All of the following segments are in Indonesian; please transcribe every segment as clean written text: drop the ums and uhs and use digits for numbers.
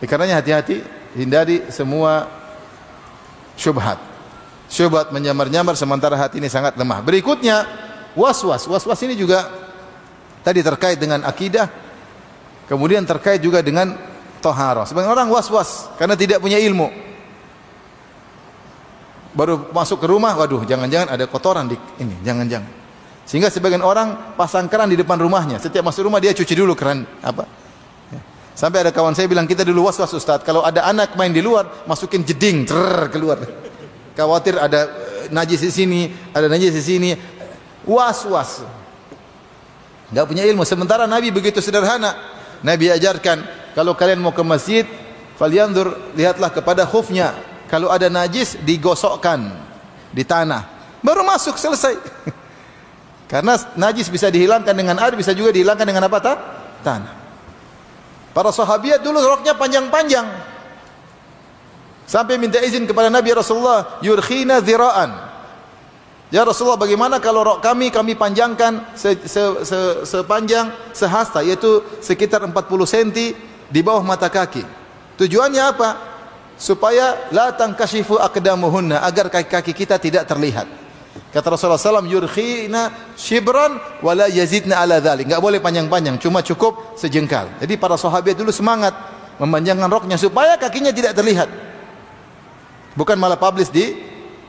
Karenanya hati-hati, hindari semua syubhat. Syubhat menyamar-nyamar sementara hati ini sangat lemah. Berikutnya, waswas. Waswas ini juga tadi terkait dengan akidah, kemudian terkait juga dengan taharah. Sebagian orang was-was karena tidak punya ilmu. Baru masuk ke rumah, waduh, jangan-jangan ada kotoran di ini, jangan-jangan. Sehingga sebagian orang pasang keran di depan rumahnya. Setiap masuk rumah dia cuci dulu keran apa? Sampai ada kawan saya bilang, kita dulu was-was Ustaz, kalau ada anak main di luar, masukin jeding, keluar. Khawatir ada najis di sini, ada najis di sini. Was-was. Enggak punya ilmu. Sementara Nabi begitu sederhana. Nabi ajarkan, kalau kalian mau ke masjid, falyanzur, lihatlah kepada khufnya. Kalau ada najis, digosokkan di tanah. Baru masuk, selesai. Karena najis bisa dihilangkan dengan air, bisa juga dihilangkan dengan apa? Tanah. Para sahabiat dulu roknya panjang-panjang. Sampai minta izin kepada Nabi Rasulullah, yurkhina dhira'an. Ya Rasulullah, bagaimana kalau rok kami panjangkan sepanjang sehasta, yaitu sekitar 40 cm di bawah mata kaki. Tujuannya apa? Supaya la tankashifu aqdamuhunna, agar kaki-kaki kita tidak terlihat. Kata Rasulullah SAW, yurkhina shibran wala yazidna ala dhalik. Enggak boleh panjang-panjang, cuma cukup sejengkal. Jadi para sahabat dulu semangat memanjangkan roknya supaya kakinya tidak terlihat. Bukan malah publish di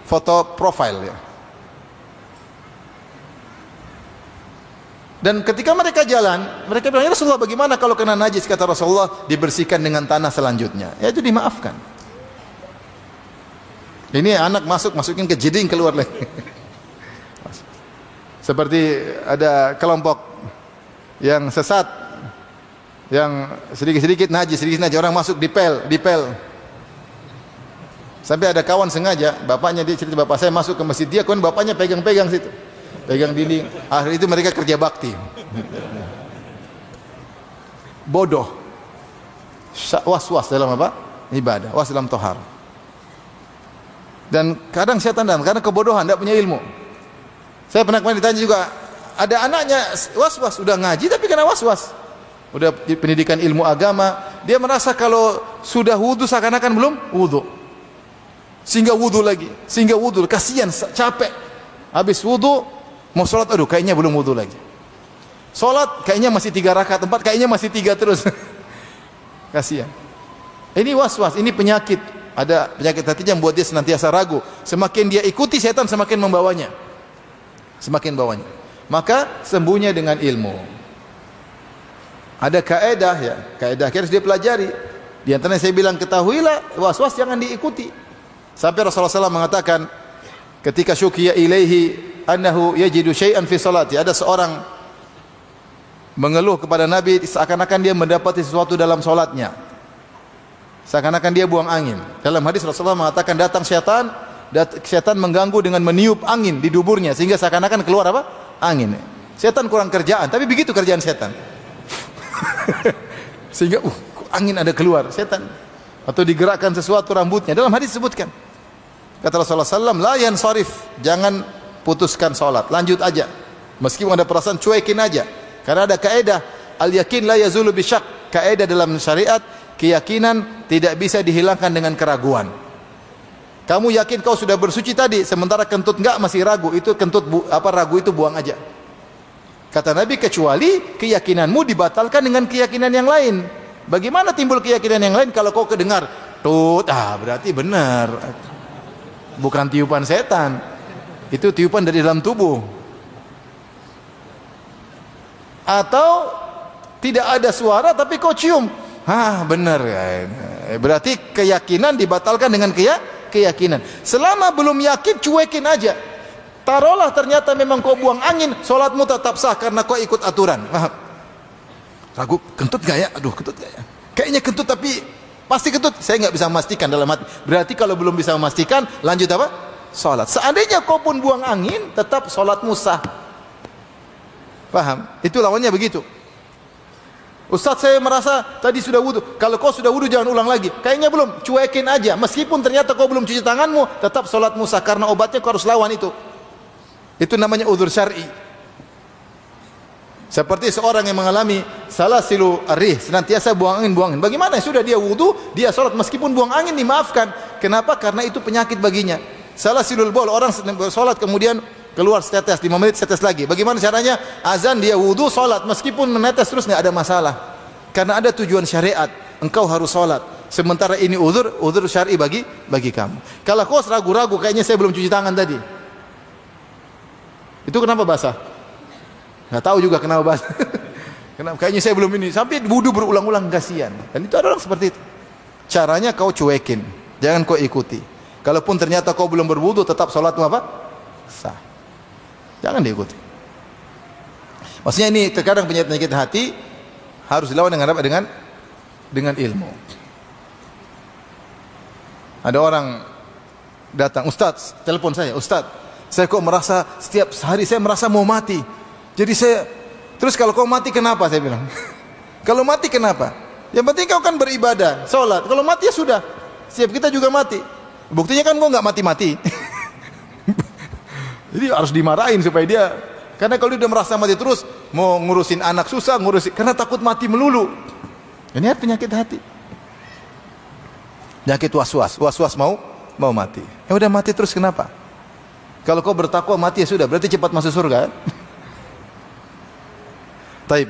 foto profile ya. Dan ketika mereka jalan, mereka bilang, ya Rasulullah, bagaimana kalau kena najis? Kata Rasulullah, dibersihkan dengan tanah selanjutnya. Ya itu dimaafkan. Ini anak masukin ke jeding, keluar lagi. Seperti ada kelompok yang sesat, yang sedikit-sedikit najis, orang masuk dipel. Sampai ada kawan sengaja, bapaknya dia cerita, bapak saya masuk ke masjid dia, kan bapaknya pegang-pegang situ, pegang dinding. Akhir itu mereka kerja bakti. Bodoh, was-was dalam apa? Ibadah, was dalam tohar. Dan kadang setan karena kebodohan, tidak punya ilmu. Saya pernah kemarin ditanya juga, ada anaknya was-was, udah ngaji tapi kena was-was. Udah pendidikan ilmu agama, dia merasa kalau sudah wudu seakan-akan belum wudu. Sehingga wudu lagi, kasihan, capek. Habis wudu, mau sholat, aduh kayaknya belum wudu lagi. Sholat, kayaknya masih 3 rakaat, 4, kayaknya masih 3 terus. Kasihan. Ini was-was, ini penyakit. Ada penyakit hati yang membuat dia senantiasa ragu. Semakin dia ikuti setan, semakin membawanya. Maka sembuhnya dengan ilmu. Ada kaedah ya, kaedah harus dia pelajari. Di antaranya saya bilang, ketahuilah was-was jangan diikuti. Sampai Rasulullah SAW mengatakan, ketika syukiya ilaihi annahu yajidu syai'an fi salati, ada seorang mengeluh kepada Nabi seakan-akan dia mendapati sesuatu dalam salatnya. Seakan-akan dia buang angin. Dalam hadis Rasulullah mengatakan, datang setan mengganggu dengan meniup angin di duburnya sehingga seakan-akan keluar apa? Angin. Setan kurang kerjaan, tapi begitu kerjaan setan. Sehingga angin ada keluar, setan. Atau digerakkan sesuatu rambutnya. Dalam hadis disebutkan. Kata Rasulullah SAW, la yansarif, jangan putuskan salat, lanjut aja. Meskipun ada perasaan, cuekin aja. Karena ada kaedah, al-yakin la yazulu bisyak. Kaedah dalam syariat, keyakinan tidak bisa dihilangkan dengan keraguan. Kamu yakin kau sudah bersuci tadi, sementara kentut enggak, masih ragu, itu kentut ragu itu buang aja. Kata Nabi, kecuali keyakinanmu dibatalkan dengan keyakinan yang lain. Bagaimana timbul keyakinan yang lain kalau kau kedengar tut, berarti benar. Bukan tiupan setan. Itu tiupan dari dalam tubuh. Atau tidak ada suara tapi kau cium. Benar. Berarti keyakinan dibatalkan dengan keyakinan. Selama belum yakin, cuekin aja. Taruhlah ternyata memang kau buang angin, sholatmu tetap sah karena kau ikut aturan. Ragu, kentut gak ya? Aduh, kentut gak ya? Kayaknya kentut tapi pasti kentut. Saya nggak bisa memastikan dalam hati. Berarti kalau belum bisa memastikan, lanjut apa? Sholat. Seandainya kau pun buang angin, tetap sholatmu sah. Paham? Itu lawannya begitu. Ustaz, saya merasa tadi sudah wudu. Kalau kau sudah wudu jangan ulang lagi. Kayaknya belum, cuekin aja. Meskipun ternyata kau belum cuci tanganmu, tetap sholatmu sah karena obatnya kau harus lawan itu. Itu namanya udzur syar'i. Seperti seorang yang mengalami salasilu arih, senantiasa buang angin, buang angin. Bagaimana? Sudah dia wudu, dia salat meskipun buang angin dimaafkan. Kenapa? Karena itu penyakit baginya. Salasilul baul, orang salat kemudian keluar setetes, 5 menit setetes lagi. Bagaimana caranya? Azan, dia wudu, salat meskipun menetes terus enggak ada masalah. Karena ada tujuan syariat. Engkau harus salat. Sementara ini uzur syar'i bagi kamu. Kalau kau ragu-ragu, kayaknya saya belum cuci tangan tadi. Itu kenapa basah? Nggak tahu juga kenapa basah. Kenapa? Kayaknya saya belum ini. Sampai wudu berulang-ulang, kasihan. Dan itu ada orang seperti itu. Caranya kau cuekin, jangan kau ikuti. Kalaupun ternyata kau belum berwudu, tetap salatmu apa? Sah. Jangan diikuti. Maksudnya ini terkadang penyakit hati harus dilawan dengan apa? Dengan ilmu. Ada orang datang, Ustaz, telepon saya, Ustaz, saya kok merasa setiap hari saya merasa mau mati. Jadi saya, terus kalau kau mati kenapa? Saya bilang. Kalau mati kenapa? Yang penting kau kan beribadah, sholat. Kalau mati ya sudah. Siap kita juga mati. Buktinya kan kau nggak mati-mati. Jadi harus dimarahin supaya dia, karena kalau dia udah merasa mati terus, mau ngurusin anak susah, karena takut mati melulu. Ini penyakit hati. Penyakit was-was mau mati. Ya udah mati terus kenapa? Kalau kau bertakwa mati ya sudah, berarti cepat masuk surga. Taib.